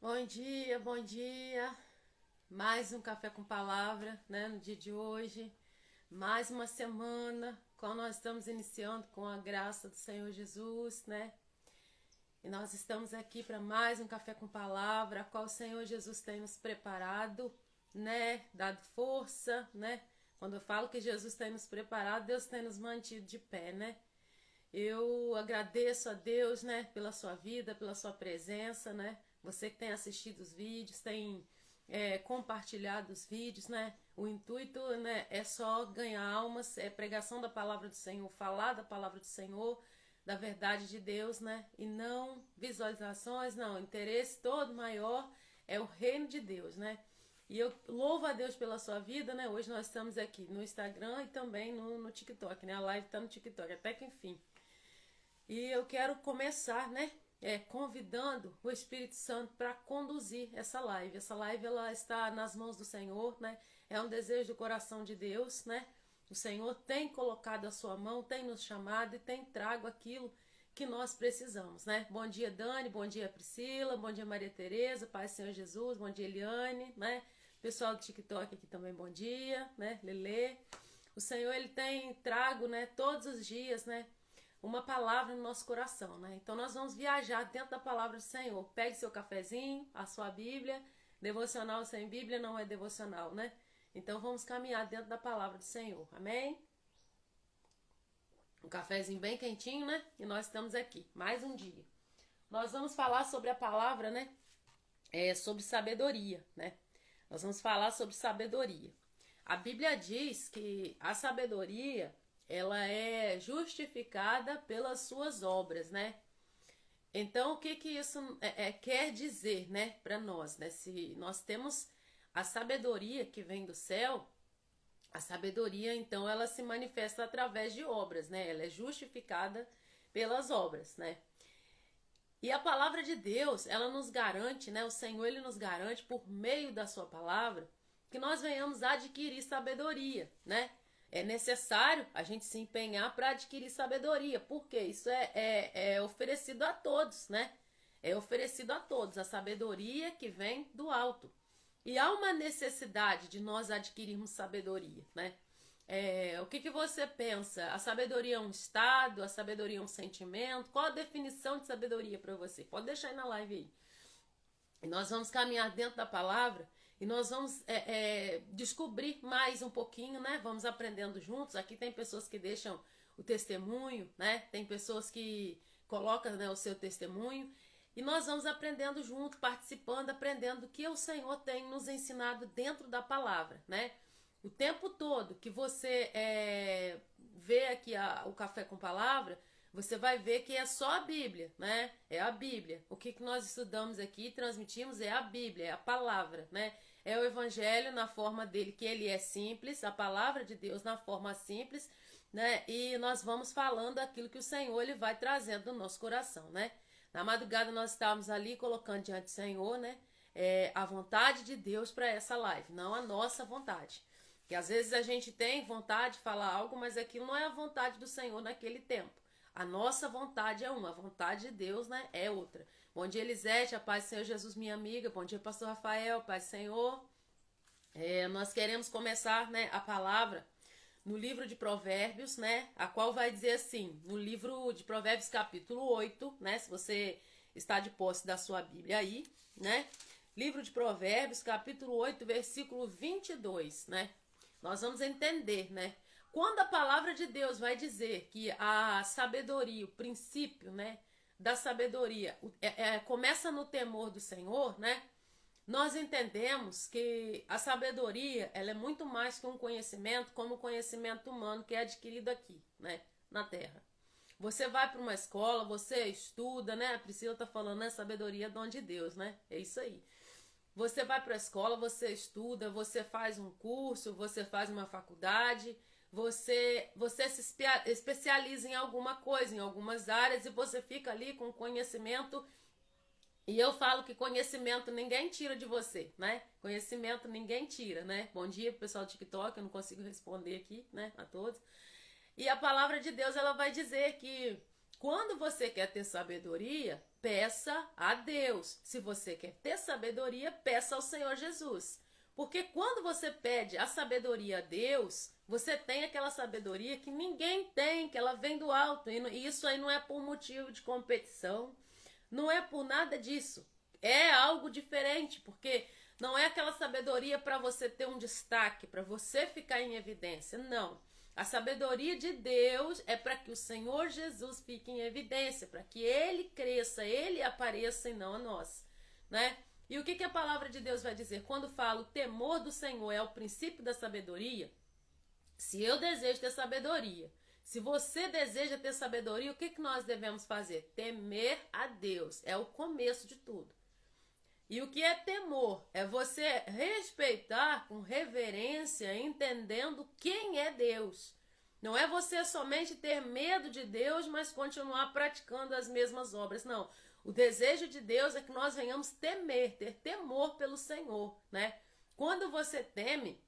Bom dia, bom dia. Mais um café com palavra, né, no dia de hoje. Mais uma semana, qual nós estamos iniciando com a graça do Senhor Jesus, né? E nós estamos aqui para mais um café com palavra, a qual o Senhor Jesus tem nos preparado, né? Dado força, né? Quando eu falo que Jesus tem nos preparado, Deus tem nos mantido de pé, né? Eu agradeço a Deus, né, pela sua vida, pela sua presença, né? Você que tem assistido os vídeos, tem compartilhado os vídeos, né? O intuito, né, é só ganhar almas, é pregação da palavra do Senhor, falar da palavra do Senhor, da verdade de Deus, né? E não visualizações, não. O interesse todo maior é o reino de Deus, né? E eu louvo a Deus pela sua vida, né? Hoje nós estamos aqui no Instagram e também no TikTok, né? A live tá no TikTok, até que enfim. E eu quero começar, né, convidando o Espírito Santo para conduzir essa live. Essa live ela está nas mãos do Senhor, né? É um desejo do coração de Deus, né? O Senhor tem colocado a sua mão, tem nos chamado e tem trago aquilo que nós precisamos, né? Bom dia, Dani, bom dia, Priscila, bom dia, Maria Tereza, Pai Senhor Jesus, bom dia, Eliane, né? Pessoal do TikTok aqui também, bom dia, né? Lelê. O Senhor, ele tem trago, né, todos os dias, né, uma palavra no nosso coração, né? Então nós vamos viajar dentro da palavra do Senhor. Pegue seu cafezinho, a sua Bíblia. Devocional sem Bíblia não é devocional, né? Então vamos caminhar dentro da palavra do Senhor. Amém? Um cafezinho bem quentinho, né? E nós estamos aqui, mais um dia. Nós vamos falar sobre a palavra, né? Sobre sabedoria, né? Nós vamos falar sobre sabedoria. A Bíblia diz que a sabedoria ela é justificada pelas suas obras, né? Então, o que que isso quer dizer, né, para nós, né? Se nós temos a sabedoria que vem do céu, a sabedoria, então, ela se manifesta através de obras, né? Ela é justificada pelas obras, né? E a palavra de Deus, ela nos garante, né? O Senhor, ele nos garante por meio da sua palavra que nós venhamos a adquirir sabedoria, né? É necessário a gente se empenhar para adquirir sabedoria, porque isso é oferecido a todos, né? É oferecido a todos, a sabedoria que vem do alto. E há uma necessidade de nós adquirirmos sabedoria, né? O que você pensa? A sabedoria é um estado? A sabedoria é um sentimento? Qual a definição de sabedoria para você? Pode deixar aí na live aí. E nós vamos caminhar dentro da palavra e nós vamos descobrir mais um pouquinho, né? Vamos aprendendo juntos. Aqui tem pessoas que deixam o testemunho, né? Tem pessoas que colocam, né, o seu testemunho. E nós vamos aprendendo junto, participando, aprendendo o que o Senhor tem nos ensinado dentro da palavra, né? O tempo todo que você vê aqui o Café com Palavra, você vai ver que é só a Bíblia, né? É a Bíblia. O que nós estudamos aqui e transmitimos é a Bíblia, é a palavra, né? É o Evangelho na forma dele, que ele é simples, a palavra de Deus na forma simples, né? E nós vamos falando aquilo que o Senhor ele vai trazendo no nosso coração, né? Na madrugada nós estávamos ali colocando diante do Senhor, né? A vontade de Deus para essa live, não a nossa vontade. Que às vezes a gente tem vontade de falar algo, mas aquilo não é a vontade do Senhor naquele tempo. A nossa vontade é uma, a vontade de Deus, né, é outra. Bom dia, Elisete, a paz do Senhor Jesus, minha amiga. Bom dia, pastor Rafael, paz do Senhor. Nós queremos começar, né, a palavra no livro de Provérbios, né, a qual vai dizer assim, no livro de Provérbios capítulo 8, né, se você está de posse da sua Bíblia aí, né, livro de Provérbios capítulo 8, versículo 22, né, nós vamos entender, né? Quando a palavra de Deus vai dizer que a sabedoria, o princípio, né, da sabedoria começa no temor do Senhor, né? Nós entendemos que a sabedoria ela é muito mais que um conhecimento, como o conhecimento humano que é adquirido aqui, né, na Terra. Você vai para uma escola, você estuda, né? A Priscila está falando, né? Sabedoria é dom de Deus, né? É isso aí. Você vai para a escola, você estuda, você faz um curso, você faz uma faculdade, você se especializa em alguma coisa, em algumas áreas e você fica ali com conhecimento. E eu falo que conhecimento ninguém tira de você, né? Conhecimento ninguém tira, né? Bom dia, pessoal do TikTok, eu não consigo responder aqui, né, a todos. E a palavra de Deus, ela vai dizer que Quando você quer ter sabedoria, peça a Deus. Se você quer ter sabedoria, peça ao Senhor Jesus. Porque quando você pede a sabedoria a Deus, você tem aquela sabedoria que ninguém tem, que ela vem do alto. E isso aí não é por motivo de competição, não é por nada disso. É algo diferente, porque não é aquela sabedoria para você ter um destaque, para você ficar em evidência. Não. A sabedoria de Deus é para que o Senhor Jesus fique em evidência, para que ele cresça, ele apareça e não a nós, né? E o que a palavra de Deus vai dizer? Quando fala o temor do Senhor é o princípio da sabedoria, se eu desejo ter sabedoria, se você deseja ter sabedoria, o que nós devemos fazer? Temer a Deus, é o começo de tudo. E o que é temor? É você respeitar com reverência, entendendo quem é Deus. Não é você somente ter medo de Deus, mas continuar praticando as mesmas obras. Não. O desejo de Deus é que nós venhamos temer, ter temor pelo Senhor, né? Quando você teme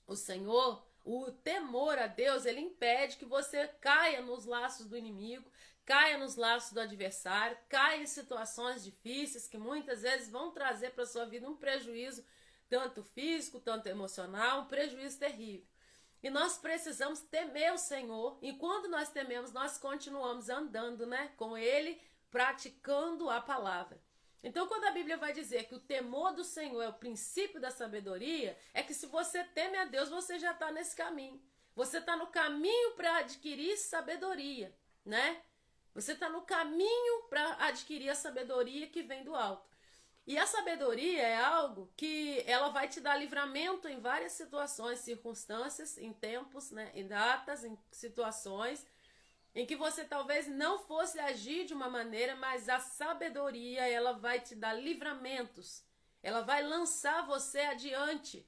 o Senhor, o temor a Deus, ele impede que você caia nos laços do inimigo, caia nos laços do adversário, caia em situações difíceis que muitas vezes vão trazer para a sua vida um prejuízo, tanto físico, tanto emocional, um prejuízo terrível. E nós precisamos temer o Senhor, e quando nós tememos, nós continuamos andando, né, com Ele, praticando a palavra. Então, quando a Bíblia vai dizer que o temor do Senhor é o princípio da sabedoria, é que se você teme a Deus, você já está nesse caminho. Você está no caminho para adquirir sabedoria, né? Você está no caminho para adquirir a sabedoria que vem do alto. E a sabedoria é algo que ela vai te dar livramento em várias situações, circunstâncias, em tempos, né, em datas, em situações em que você talvez não fosse agir de uma maneira, mas a sabedoria, ela vai te dar livramentos. Ela vai lançar você adiante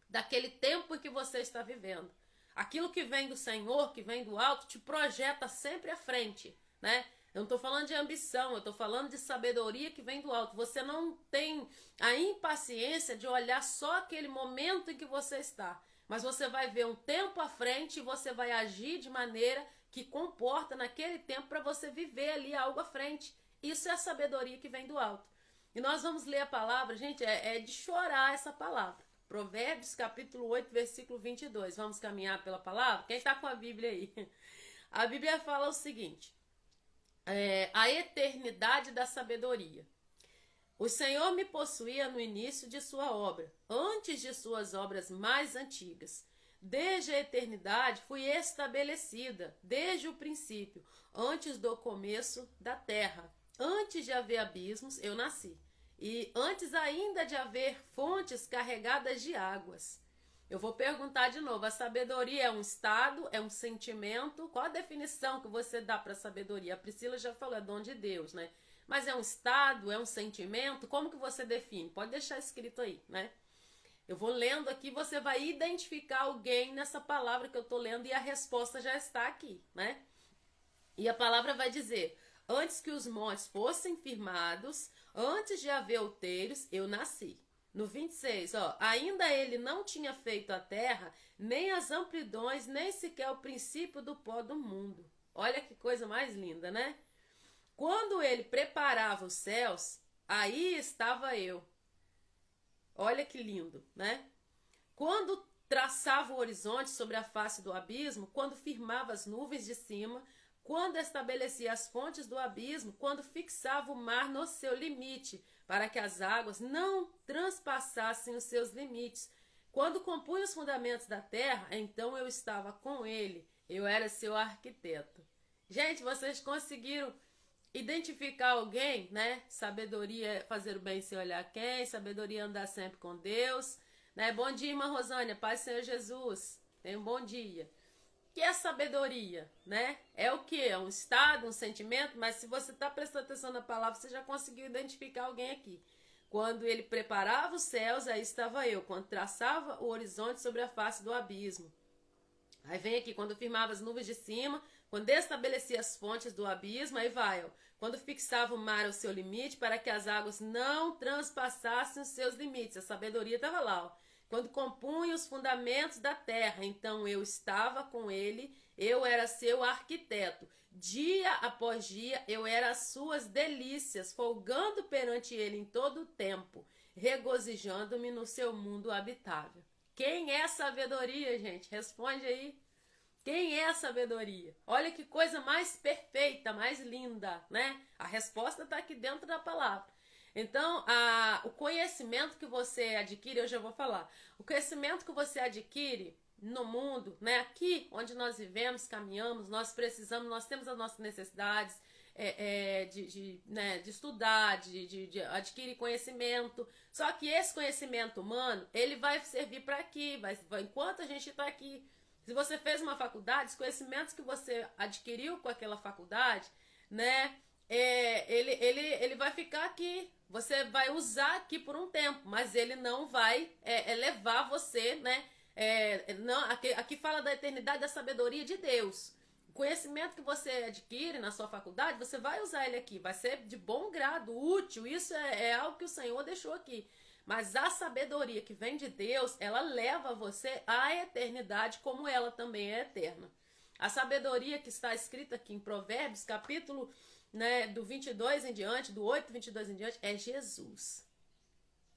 daquele tempo em que você está vivendo. Aquilo que vem do Senhor, que vem do alto, te projeta sempre à frente, né? Eu não estou falando de ambição, eu estou falando de sabedoria que vem do alto. Você não tem a impaciência de olhar só aquele momento em que você está, mas você vai ver um tempo à frente e você vai agir de maneira que comporta naquele tempo para você viver ali algo à frente. Isso é a sabedoria que vem do alto. E nós vamos ler a palavra, gente, é de chorar essa palavra. Provérbios capítulo 8, versículo 22. Vamos caminhar pela palavra? Quem está com a Bíblia aí? A Bíblia fala o seguinte: a eternidade da sabedoria. O Senhor me possuía no início de sua obra, antes de suas obras mais antigas. Desde a eternidade fui estabelecida, desde o princípio, antes do começo da terra. Antes de haver abismos, eu nasci. E antes ainda de haver fontes carregadas de águas. Eu vou perguntar de novo, a sabedoria é um estado, é um sentimento? Qual a definição que você dá para a sabedoria? A Priscila já falou, é dom de Deus, né? Mas é um estado, é um sentimento? Como que você define? Pode deixar escrito aí, né? Eu vou lendo aqui, você vai identificar alguém nessa palavra que eu estou lendo e a resposta já está aqui, né? E a palavra vai dizer, antes que os montes fossem firmados, antes de haver outeiros, eu nasci. No 26, ainda ele não tinha feito a terra, nem as amplidões, nem sequer o princípio do pó do mundo. Olha que coisa mais linda, né? Quando ele preparava os céus, aí estava eu. Olha que lindo, né? Quando traçava o horizonte sobre a face do abismo, quando firmava as nuvens de cima, quando estabelecia as fontes do abismo, quando fixava o mar no seu limite, para que as águas não transpassassem os seus limites. Quando compunha os fundamentos da terra, então eu estava com ele, eu era seu arquiteto. Gente, vocês conseguiram identificar alguém, né? Sabedoria é fazer o bem sem olhar quem, sabedoria é andar sempre com Deus, né? Bom dia, irmã Rosânia, paz do Senhor Jesus, tenha um bom dia. O que é sabedoria, né? É o que? É um estado, um sentimento, mas se você está prestando atenção na palavra, você já conseguiu identificar alguém aqui. Quando ele preparava os céus, aí estava eu, quando traçava o horizonte sobre a face do abismo. Aí vem aqui, quando firmava as nuvens de cima, quando estabelecia as fontes do abismo, aí vai, quando fixava o mar ao seu limite, para que as águas não transpassassem os seus limites. A sabedoria estava lá, Quando compunha os fundamentos da terra, então eu estava com ele, eu era seu arquiteto. Dia após dia eu era as suas delícias, folgando perante ele em todo o tempo, regozijando-me no seu mundo habitável. Quem é sabedoria, gente? Responde aí. Quem é a sabedoria? Olha que coisa mais perfeita, mais linda, né? A resposta está aqui dentro da palavra. Então, o conhecimento que você adquire, eu já vou falar, o conhecimento que você adquire no mundo, né? Aqui onde nós vivemos, caminhamos, nós precisamos, nós temos as nossas necessidades de estudar, de adquirir conhecimento. Só que esse conhecimento humano, ele vai servir para aqui, enquanto a gente está aqui. Se você fez uma faculdade, os conhecimentos que você adquiriu com aquela faculdade, né? Ele vai ficar aqui. Você vai usar aqui por um tempo, mas ele não vai levar você, né? Não, aqui fala da eternidade, da sabedoria de Deus. O conhecimento que você adquire na sua faculdade, você vai usar ele aqui. Vai ser de bom grado, útil. Isso é algo que o Senhor deixou aqui. Mas a sabedoria que vem de Deus, ela leva você à eternidade, como ela também é eterna. A sabedoria que está escrita aqui em Provérbios, capítulo, né, do 22 em diante, do 8, 22 em diante, é Jesus.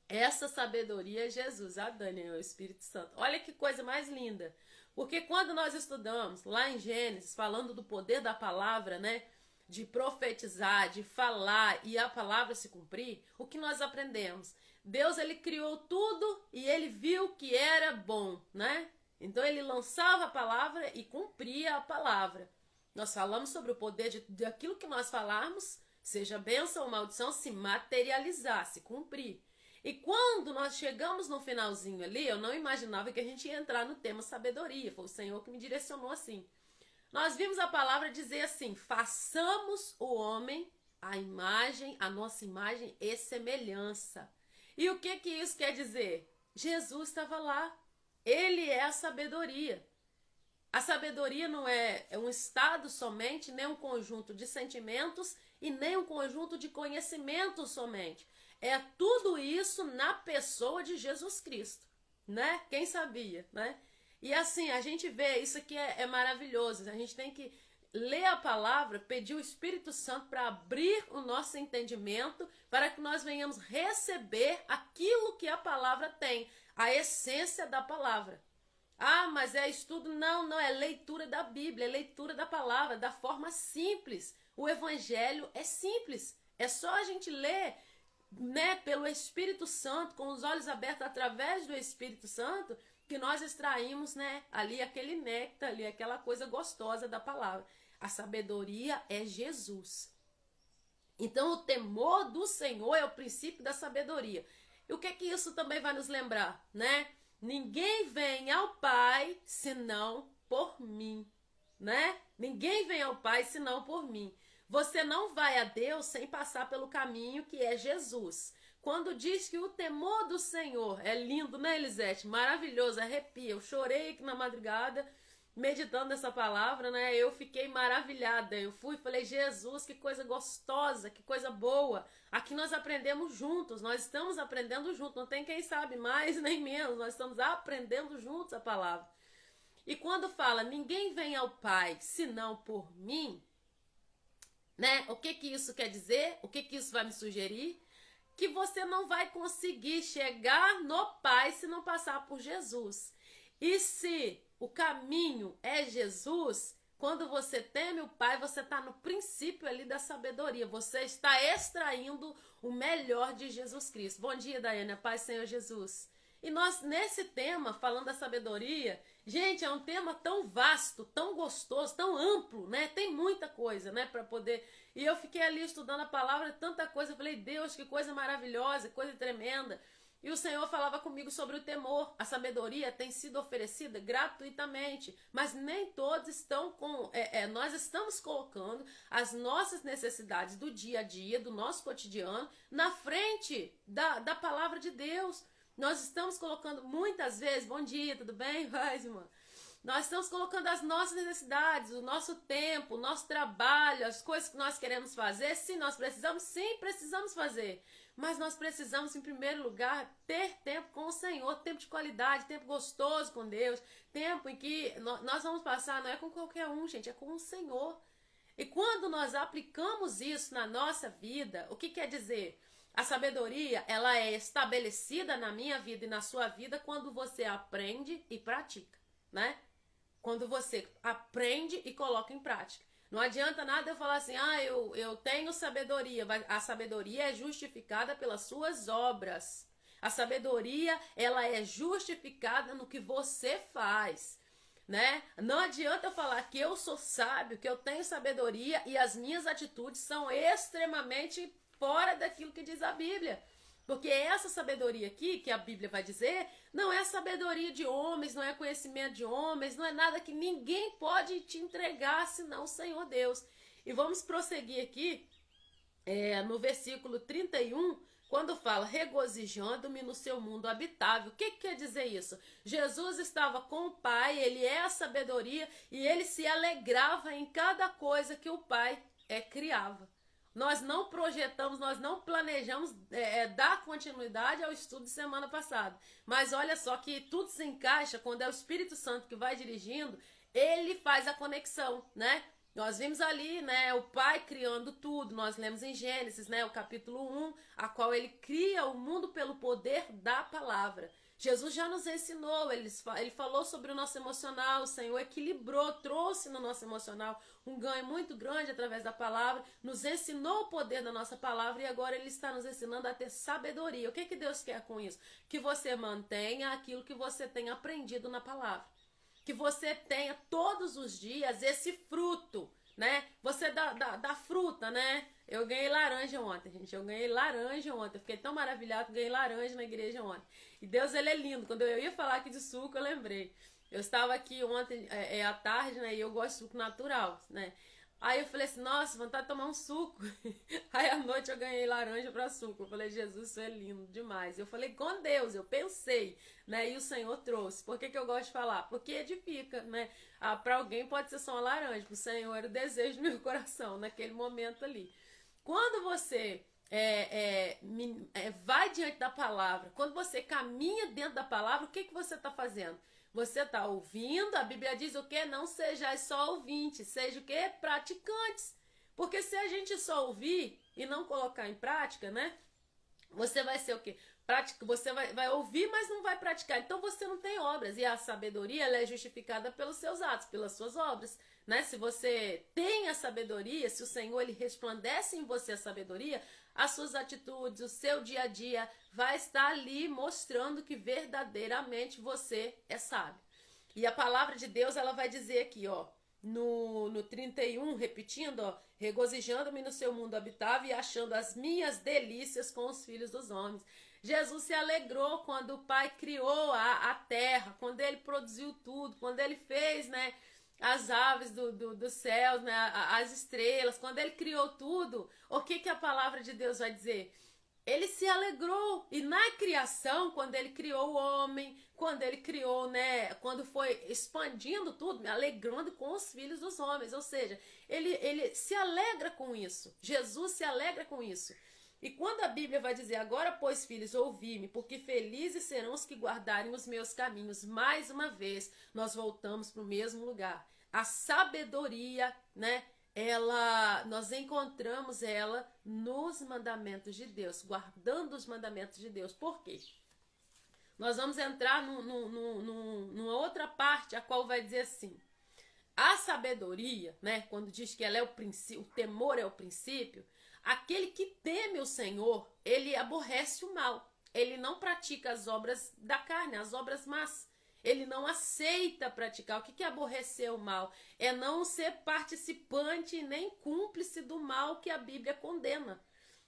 Essa sabedoria é Jesus. A Dani é o Espírito Santo. Olha que coisa mais linda. Porque quando nós estudamos lá em Gênesis, falando do poder da palavra, né, de profetizar, de falar e a palavra se cumprir, o que nós aprendemos? Deus, ele criou tudo e ele viu que era bom, né? Então ele lançava a palavra e cumpria a palavra. Nós falamos sobre o poder de aquilo que nós falarmos, seja bênção ou maldição, se materializar, se cumprir. E quando nós chegamos no finalzinho ali, eu não imaginava que a gente ia entrar no tema sabedoria. Foi o Senhor que me direcionou assim. Nós vimos a palavra dizer assim: façamos o homem a nossa imagem e semelhança. E o que isso quer dizer? Jesus estava lá. Ele é a sabedoria. A sabedoria não é um estado somente, nem um conjunto de sentimentos e nem um conjunto de conhecimentos somente. É tudo isso na pessoa de Jesus Cristo, né? Quem sabia, né? E assim, a gente vê, isso aqui é maravilhoso. A gente tem que ler a palavra, pedir o Espírito Santo para abrir o nosso entendimento, para que nós venhamos receber aquilo que a palavra tem, a essência da palavra. Ah, mas é estudo? Não, é leitura da Bíblia, é leitura da palavra, da forma simples. O Evangelho é simples, é só a gente ler, né, pelo Espírito Santo, com os olhos abertos através do Espírito Santo, que nós extraímos, né, ali aquele néctar, ali aquela coisa gostosa da palavra. A sabedoria é Jesus. Então o temor do Senhor é o princípio da sabedoria. E o que isso também vai nos lembrar, né? Ninguém vem ao Pai senão por mim, né? Ninguém vem ao Pai senão por mim. Você não vai a Deus sem passar pelo caminho que é Jesus. Quando diz que o temor do Senhor é lindo, né, Elisete? Maravilhoso, arrepia. Eu chorei aqui na madrugada, meditando essa palavra, né? Eu fiquei maravilhada. Eu falei, Jesus, que coisa gostosa, que coisa boa. Aqui nós aprendemos juntos, nós estamos aprendendo juntos. Não tem quem sabe mais nem menos, nós estamos aprendendo juntos a palavra. E quando fala, ninguém vem ao Pai senão por mim, né? O que isso quer dizer? O que isso vai me sugerir? Que você não vai conseguir chegar no Pai se não passar por Jesus. E se o caminho é Jesus, quando você teme o Pai, você está no princípio ali da sabedoria. Você está extraindo o melhor de Jesus Cristo. Bom dia, Daiane. Paz, Senhor Jesus. E nós, nesse tema, falando da sabedoria, gente, é um tema tão vasto, tão gostoso, tão amplo, né? Tem muita coisa, né, para poder... E eu fiquei ali estudando a palavra, tanta coisa. Eu falei, Deus, que coisa maravilhosa, coisa tremenda. E o Senhor falava comigo sobre o temor. A sabedoria tem sido oferecida gratuitamente, mas nem todos estão com... nós estamos colocando as nossas necessidades do dia a dia, do nosso cotidiano, na frente da palavra de Deus. Nós estamos colocando muitas vezes... Bom dia, tudo bem? Vai, irmã. Nós estamos colocando as nossas necessidades, o nosso tempo, o nosso trabalho, as coisas que nós queremos fazer. Sim, nós precisamos, sim, precisamos fazer. Mas nós precisamos, em primeiro lugar, ter tempo com o Senhor, tempo de qualidade, tempo gostoso com Deus, tempo em que nós vamos passar, não é com qualquer um, gente, é com o Senhor. E quando nós aplicamos isso na nossa vida, o que quer dizer? A sabedoria, ela é estabelecida na minha vida e na sua vida quando você aprende e pratica, né? Quando você aprende e coloca em prática. Não adianta nada eu falar assim, eu tenho sabedoria. A sabedoria é justificada pelas suas obras. A sabedoria, ela é justificada no que você faz, né? Não adianta eu falar que eu sou sábio, que eu tenho sabedoria e as minhas atitudes são extremamente fora daquilo que diz a Bíblia. Porque essa sabedoria aqui, que a Bíblia vai dizer, não é sabedoria de homens, não é conhecimento de homens, não é nada que ninguém pode te entregar senão o Senhor Deus. E vamos prosseguir aqui no versículo 31, quando fala regozijando-me no seu mundo habitável. O que quer dizer isso? Jesus estava com o Pai, ele é a sabedoria e ele se alegrava em cada coisa que o Pai criava. Nós não projetamos, nós não planejamos dar continuidade ao estudo de semana passada. Mas olha só que tudo se encaixa quando é o Espírito Santo que vai dirigindo, ele faz a conexão, né? Nós vimos ali, né, o Pai criando tudo. Nós lemos em Gênesis, né, o capítulo 1, a qual ele cria o mundo pelo poder da palavra. Jesus já nos ensinou, ele falou sobre o nosso emocional, o Senhor equilibrou, trouxe no nosso emocional um ganho muito grande através da palavra, nos ensinou o poder da nossa palavra e agora ele está nos ensinando a ter sabedoria. O que Deus quer com isso? Que você mantenha aquilo que você tem aprendido na palavra. Que você tenha todos os dias esse fruto, né? Você dá fruta, né? Eu ganhei laranja ontem, gente. Eu ganhei laranja ontem. Eu fiquei tão maravilhado que ganhei laranja na igreja ontem. E Deus, ele é lindo. Quando eu ia falar aqui de suco, eu lembrei. Eu estava aqui ontem à tarde, né? E eu gosto de suco natural, né? Aí eu falei assim, nossa, vontade de tomar um suco. Aí à noite eu ganhei laranja para suco. Eu falei, Jesus, isso é lindo demais. Eu falei, com Deus, eu pensei, né? E o Senhor trouxe. Por que eu gosto de falar? Porque edifica, né? Para alguém pode ser só uma laranja. Para o Senhor era o desejo do meu coração naquele momento ali. Quando você vai diante da palavra, quando você caminha dentro da palavra, o que você está fazendo? Você está ouvindo, a Bíblia diz o quê? Não sejais só ouvintes, seja o quê? Praticantes. Porque se a gente só ouvir e não colocar em prática, né? Você vai ser o quê? Você vai ouvir, mas não vai praticar. Então você não tem obras. E a sabedoria, ela é justificada pelos seus atos, pelas suas obras, né? Se você tem a sabedoria, se o Senhor ele resplandece em você a sabedoria, as suas atitudes, o seu dia a dia vai estar ali mostrando que verdadeiramente você é sábio. E a palavra de Deus, ela vai dizer aqui, ó, no 31, repetindo, ó, regozijando-me no seu mundo habitável e achando as minhas delícias com os filhos dos homens. Jesus se alegrou quando o Pai criou a terra, quando ele produziu tudo, quando ele fez, né, as aves dos céus, né, as estrelas, quando ele criou tudo. O que a palavra de Deus vai dizer? Ele se alegrou. E na criação, quando ele criou o homem, quando ele criou, né, quando foi expandindo tudo, alegrando com os filhos dos homens. Ou seja, ele se alegra com isso. Jesus se alegra com isso. E quando a Bíblia vai dizer, agora, pois, filhos, ouvi-me, porque felizes serão os que guardarem os meus caminhos. Mais uma vez, nós voltamos para o mesmo lugar. A sabedoria, né? Nós encontramos ela nos mandamentos de Deus, guardando os mandamentos de Deus. Por quê? Nós vamos entrar numa outra parte, a qual vai dizer assim, a sabedoria, né, quando diz que ela é o princípio, o temor é o princípio, aquele que teme o Senhor, ele aborrece o mal, ele não pratica as obras da carne, as obras más. Ele não aceita praticar. O que é aborrecer o mal? É não ser participante nem cúmplice do mal que a Bíblia condena.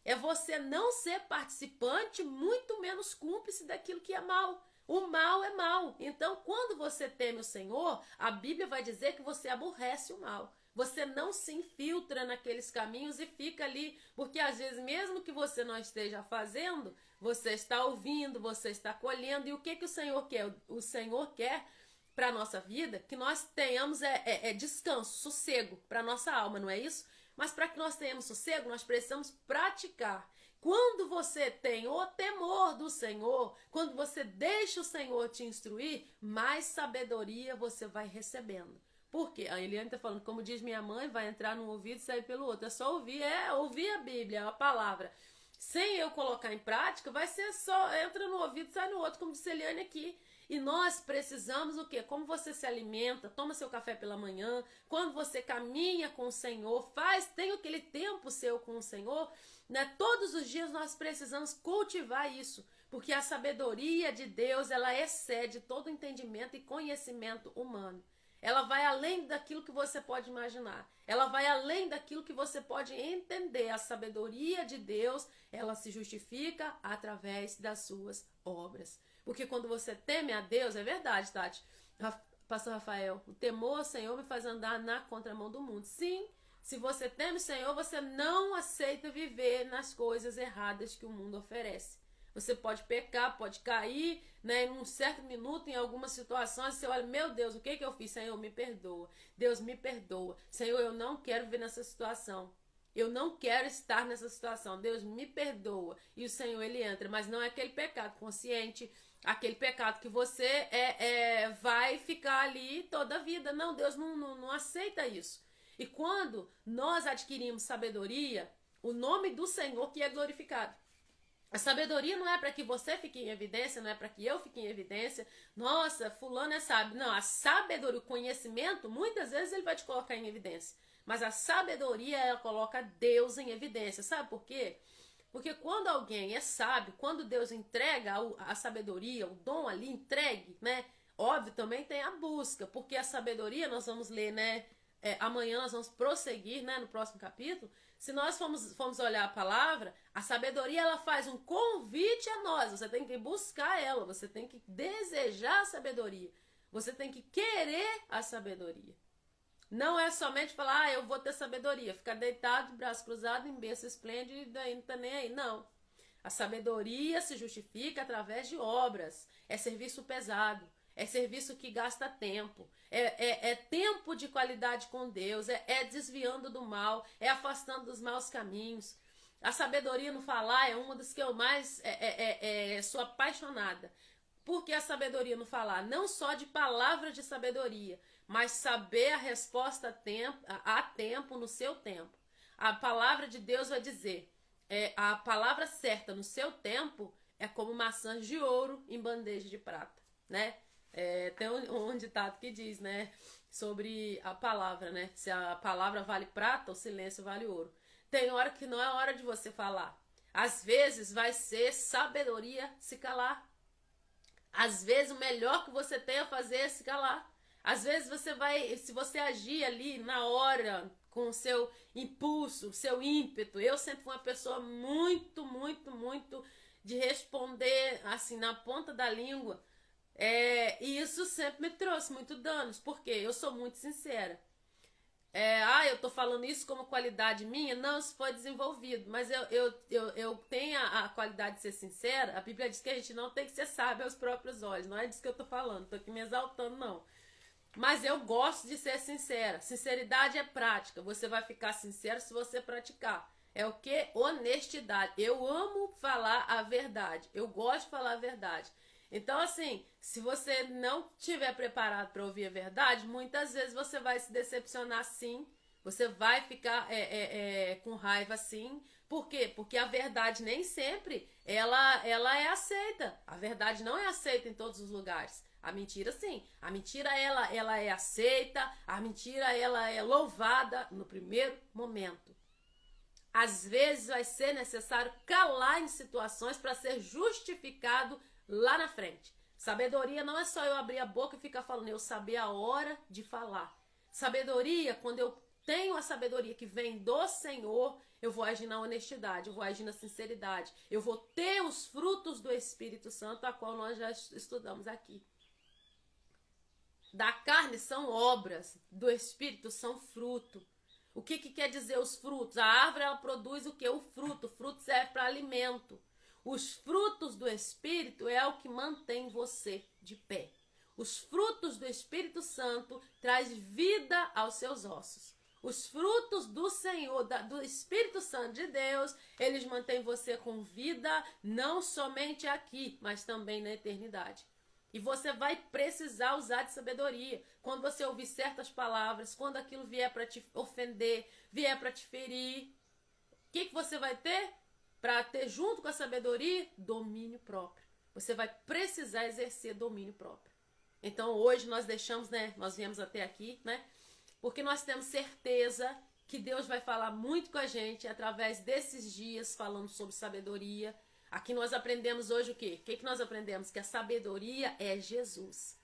É você não ser participante, muito menos cúmplice daquilo que é mal. O mal é mal. Então, quando você teme o Senhor, a Bíblia vai dizer que você aborrece o mal. Você não se infiltra naqueles caminhos e fica ali, porque às vezes mesmo que você não esteja fazendo, você está ouvindo, você está colhendo. E o que o Senhor quer? O Senhor quer para a nossa vida, que nós tenhamos descanso, sossego para a nossa alma, não é isso? Mas para que nós tenhamos sossego, nós precisamos praticar. Quando você tem o temor do Senhor, quando você deixa o Senhor te instruir, mais sabedoria você vai recebendo. Por quê? A Eliane está falando, como diz minha mãe, vai entrar num ouvido e sair pelo outro. É só ouvir, ouvir a Bíblia, a palavra. Sem eu colocar em prática, vai ser só, entra no ouvido e sai no outro, como disse a Eliane aqui. E nós precisamos o quê? Como você se alimenta, toma seu café pela manhã, quando você caminha com o Senhor, tem aquele tempo seu com o Senhor, né? Todos os dias nós precisamos cultivar isso, porque a sabedoria de Deus, ela excede todo entendimento e conhecimento humano. Ela vai além daquilo que você pode imaginar. Ela vai além daquilo que você pode entender. A sabedoria de Deus, ela se justifica através das suas obras. Porque quando você teme a Deus, é verdade, Tati, Pastor Rafael, o temor ao Senhor me faz andar na contramão do mundo. Sim, se você teme o Senhor, você não aceita viver nas coisas erradas que o mundo oferece. Você pode pecar, pode cair, né, em um certo minuto, em algumas situações, você olha, meu Deus, o que eu fiz? Senhor, me perdoa. Deus, me perdoa. Senhor, eu não quero viver nessa situação. Eu não quero estar nessa situação. Deus, me perdoa. E o Senhor, ele entra. Mas não é aquele pecado consciente, aquele pecado que você vai ficar ali toda a vida. Não, Deus não aceita isso. E quando nós adquirimos sabedoria, o nome do Senhor que é glorificado. A sabedoria não é para que você fique em evidência, não é para que eu fique em evidência. Nossa, fulano é sábio. Não, a sabedoria, o conhecimento, muitas vezes ele vai te colocar em evidência. Mas a sabedoria, ela coloca Deus em evidência. Sabe por quê? Porque quando alguém é sábio, quando Deus entrega a sabedoria, o dom ali entregue, né? Óbvio, também tem a busca, porque a sabedoria, nós vamos ler, né? Amanhã nós vamos prosseguir, né? No próximo capítulo. Se nós formos olhar a palavra, a sabedoria, ela faz um convite a nós. Você tem que buscar ela, você tem que desejar a sabedoria. Você tem que querer a sabedoria. Não é somente falar, eu vou ter sabedoria. Ficar deitado, de braço cruzado, em berço esplêndido e daí não tá nem aí. Não. A sabedoria se justifica através de obras. É serviço pesado. É serviço que gasta tempo. É tempo de qualidade com Deus. É desviando do mal. É afastando dos maus caminhos. A sabedoria no falar é uma das que eu mais sou apaixonada. Porque a sabedoria no falar, não só de palavras de sabedoria, mas saber a resposta a tempo, no seu tempo. A palavra de Deus vai dizer, a palavra certa no seu tempo é como maçãs de ouro em bandeja de prata, né? Tem um ditado que diz, né, sobre a palavra, né? Se a palavra vale prata, o silêncio vale ouro. Tem hora que não é hora de você falar. Às vezes vai ser sabedoria se calar. Às vezes o melhor que você tem a fazer é se calar. Às vezes se você agir ali na hora, com o seu impulso, o seu ímpeto. Eu sempre fui uma pessoa muito, muito, muito de responder assim na ponta da língua. E isso sempre me trouxe muito danos, porque eu sou muito sincera. Eu tô falando isso como qualidade minha? Não, isso foi desenvolvido, mas eu tenho a qualidade de ser sincera. A Bíblia diz que a gente não tem que ser sábio aos próprios olhos, não é disso que eu tô falando, tô aqui me exaltando, não. Mas eu gosto de ser sincera. Sinceridade é prática, você vai ficar sincero se você praticar. É o que? Honestidade. Eu amo falar a verdade, eu gosto de falar a verdade. Então, assim, se você não estiver preparado para ouvir a verdade, muitas vezes você vai se decepcionar sim, você vai ficar com raiva sim. Por quê? Porque a verdade nem sempre ela é aceita. A verdade não é aceita em todos os lugares. A mentira sim. A mentira ela é aceita, a mentira ela é louvada no primeiro momento. Às vezes vai ser necessário calar em situações para ser justificado lá na frente. Sabedoria não é só eu abrir a boca e ficar falando, eu saber a hora de falar. Sabedoria, quando eu tenho a sabedoria que vem do Senhor, eu vou agir na honestidade, eu vou agir na sinceridade, eu vou ter os frutos do Espírito Santo, a qual nós já estudamos aqui. Da carne são obras, do Espírito são fruto. O que quer dizer os frutos? A árvore ela produz o que? O fruto serve para alimento. Os frutos do Espírito é o que mantém você de pé. Os frutos do Espírito Santo traz vida aos seus ossos. Os frutos do Senhor, do Espírito Santo de Deus, eles mantêm você com vida, não somente aqui, mas também na eternidade. E você vai precisar usar de sabedoria. Quando você ouvir certas palavras, quando aquilo vier para te ofender, vier para te ferir, o que você vai ter? Para ter junto com a sabedoria, domínio próprio. Você vai precisar exercer domínio próprio. Então hoje nós deixamos, nós viemos até aqui, porque nós temos certeza que Deus vai falar muito com a gente através desses dias falando sobre sabedoria. Aqui nós aprendemos hoje o quê? O que nós aprendemos? Que a sabedoria é Jesus.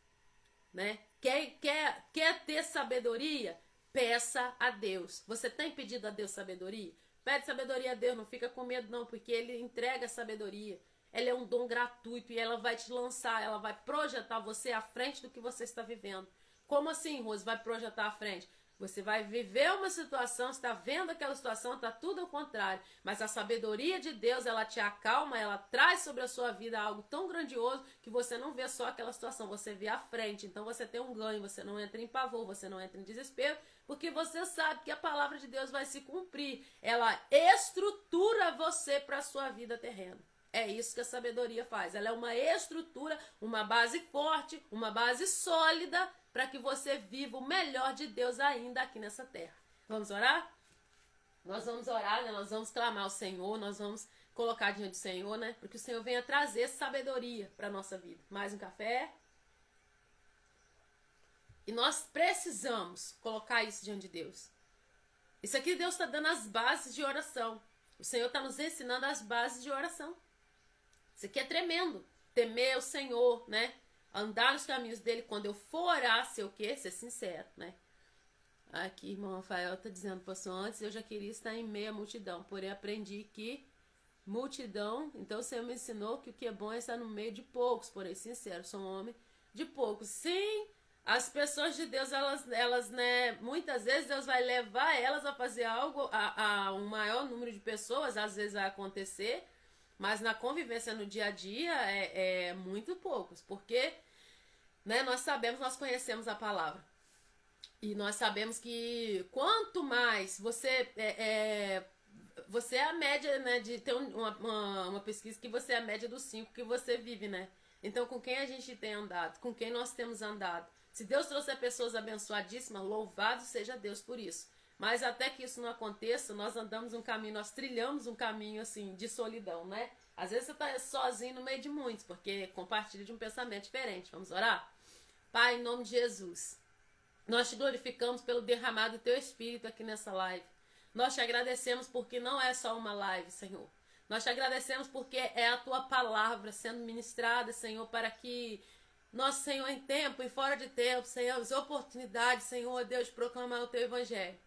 Quer ter sabedoria? Peça a Deus. Você tem pedido a Deus sabedoria? Pede sabedoria a Deus, não fica com medo não, porque Ele entrega a sabedoria. Ela é um dom gratuito e ela vai te lançar, ela vai projetar você à frente do que você está vivendo. Como assim, Rose, vai projetar à frente? Você vai viver uma situação, está vendo aquela situação, está tudo ao contrário. Mas a sabedoria de Deus, ela te acalma, ela traz sobre a sua vida algo tão grandioso que você não vê só aquela situação, você vê à frente. Então você tem um ganho, você não entra em pavor, você não entra em desespero, porque você sabe que a palavra de Deus vai se cumprir. Ela estrutura você para a sua vida terrena. É isso que a sabedoria faz. Ela é uma estrutura, uma base forte, uma base sólida para que você viva o melhor de Deus ainda aqui nessa terra. Vamos orar? Nós vamos orar, nós vamos clamar ao Senhor, nós vamos colocar diante do Senhor, porque o Senhor venha trazer sabedoria para a nossa vida. Mais um café. E nós precisamos colocar isso diante de Deus. Isso aqui Deus está dando as bases de oração. O Senhor está nos ensinando as bases de oração. Isso aqui é tremendo. Temer o Senhor, andar nos caminhos dele. Quando eu for orar, ser o quê? Ser sincero, Aqui, irmão Rafael está dizendo, pastor, antes eu já queria estar em meio à multidão, porém aprendi que multidão, então o Senhor me ensinou que o que é bom é estar no meio de poucos, porém sincero, sou um homem de poucos. Sim, as pessoas de Deus, elas muitas vezes Deus vai levar elas a fazer algo, a um maior número de pessoas, às vezes vai acontecer, mas na convivência no dia a dia é muito poucos, porque nós sabemos, nós conhecemos a palavra. E nós sabemos que quanto mais você você é a média, de ter uma pesquisa que você é a média dos 5 que você vive, Então com quem a gente tem andado, com quem nós temos andado. Se Deus trouxer pessoas abençoadíssimas, louvado seja Deus por isso. Mas até que isso não aconteça, nós andamos um caminho, nós trilhamos um caminho assim de solidão, Às vezes você está sozinho no meio de muitos, porque compartilha de um pensamento diferente. Vamos orar? Pai, em nome de Jesus, nós te glorificamos pelo derramado do teu Espírito aqui nessa live. Nós te agradecemos porque não é só uma live, Senhor. Nós te agradecemos porque é a tua palavra sendo ministrada, Senhor, para que nós, Senhor, em tempo, em fora de tempo, Senhor, as oportunidades, Senhor, Deus, de proclamar o teu evangelho.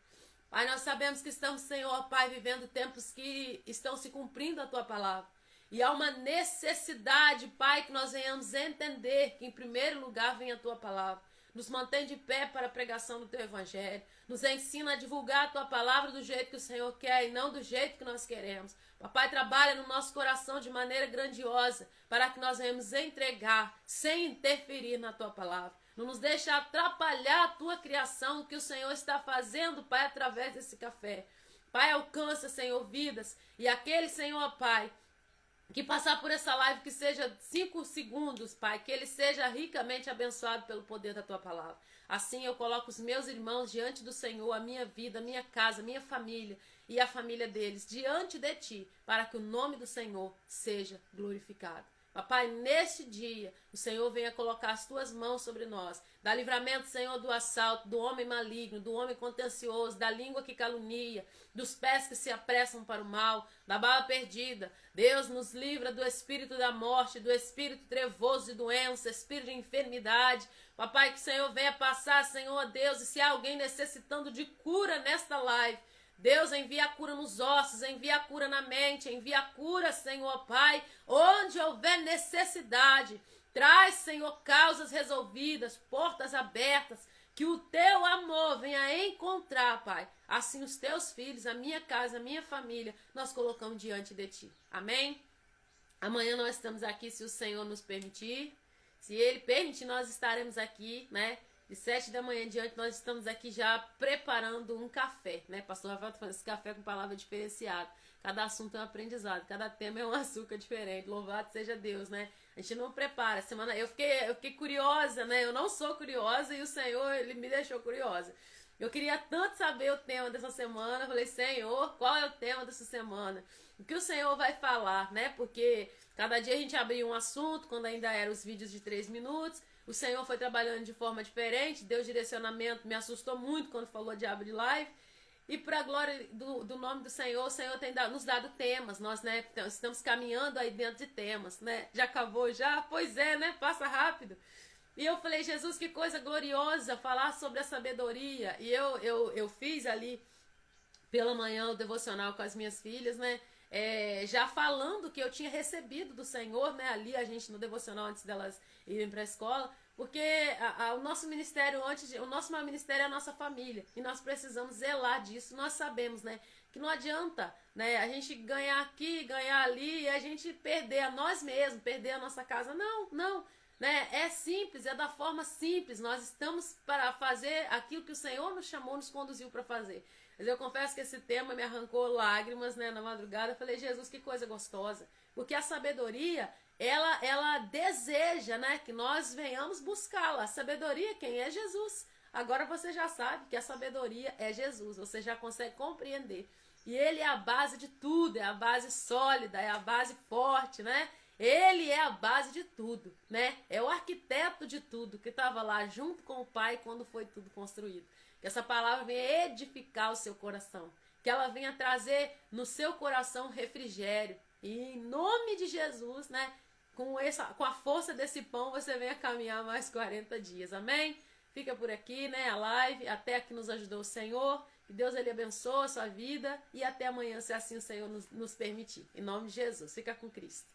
Pai, nós sabemos que estamos, Senhor, Pai, vivendo tempos que estão se cumprindo a tua palavra. E há uma necessidade, Pai, que nós venhamos entender que em primeiro lugar vem a tua palavra. Nos mantém de pé para a pregação do teu evangelho. Nos ensina a divulgar a tua palavra do jeito que o Senhor quer e não do jeito que nós queremos. Papai, trabalha no nosso coração de maneira grandiosa para que nós venhamos entregar sem interferir na tua palavra. Não nos deixe atrapalhar a tua criação, o que o Senhor está fazendo, Pai, através desse café. Pai, alcança, Senhor, vidas. E aquele, Senhor, Pai, que passar por essa live, que seja 5 segundos, Pai, que ele seja ricamente abençoado pelo poder da tua palavra. Assim eu coloco os meus irmãos diante do Senhor, a minha vida, a minha casa, a minha família e a família deles diante de ti, para que o nome do Senhor seja glorificado. Papai, neste dia, o Senhor venha colocar as tuas mãos sobre nós. Dá livramento, Senhor, do assalto, do homem maligno, do homem contencioso, da língua que calunia, dos pés que se apressam para o mal, da bala perdida. Deus nos livra do espírito da morte, do espírito trevoso de doença, espírito de enfermidade. Papai, que o Senhor venha passar, Senhor Deus, e se há alguém necessitando de cura nesta live, Deus, envia a cura nos ossos, envia a cura na mente, envia a cura, Senhor Pai, onde houver necessidade. Traz, Senhor, causas resolvidas, portas abertas, que o teu amor venha encontrar, Pai. Assim os teus filhos, a minha casa, a minha família, nós colocamos diante de ti. Amém? Amanhã nós estamos aqui, se o Senhor nos permitir. Se Ele permitir, nós estaremos aqui, né? De 7 da manhã em diante, nós estamos aqui já preparando um café, né? Pastor Rafael tá falando esse café com palavra diferenciada. Cada assunto é um aprendizado, cada tema é um açúcar diferente. Louvado seja Deus, né? A gente não prepara. Semana eu fiquei curiosa, né? Eu não sou curiosa e o Senhor, Ele me deixou curiosa. Eu queria tanto saber o tema dessa semana. Eu falei, Senhor, qual é o tema dessa semana? O que o Senhor vai falar, né? Porque cada dia a gente abria um assunto, quando ainda eram os vídeos de 3 minutos. O Senhor foi trabalhando de forma diferente, deu direcionamento, me assustou muito quando falou de abrir live. E para a glória do nome do Senhor, o Senhor tem nos dado temas. Nós, né, estamos caminhando aí dentro de temas, né? Já acabou já? Pois é, né? Passa rápido. E eu falei, Jesus, que coisa gloriosa falar sobre a sabedoria. E eu fiz ali pela manhã o devocional com as minhas filhas, né? Já falando que eu tinha recebido do Senhor, né? Ali a gente no devocional antes delas irem para a escola. Porque o nosso ministério, o nosso maior ministério é a nossa família. E nós precisamos zelar disso. Nós sabemos, né? Que não adianta, né? A gente ganhar aqui, ganhar ali e a gente perder a nós mesmos, perder a nossa casa. Não, não. Né? É simples, é da forma simples. Nós estamos para fazer aquilo que o Senhor nos chamou, nos conduziu para fazer. Mas eu confesso que esse tema me arrancou lágrimas, né, na madrugada. Eu falei, Jesus, que coisa gostosa. Porque a sabedoria, ela deseja, né, que nós venhamos buscá-la. A sabedoria, quem é Jesus? Agora você já sabe que a sabedoria é Jesus. Você já consegue compreender. E Ele é a base de tudo, é a base sólida, é a base forte, né? Ele é a base de tudo, né? É o arquiteto de tudo que estava lá junto com o Pai quando foi tudo construído. Que essa palavra venha edificar o seu coração. Que ela venha trazer no seu coração refrigério. E em nome de Jesus, né? Com a força desse pão, você venha caminhar mais 40 dias. Amém? Fica por aqui, né? A live. Até aqui nos ajudou o Senhor. Que Deus Ele abençoe a sua vida. E até amanhã, se assim o Senhor nos permitir. Em nome de Jesus. Fica com Cristo.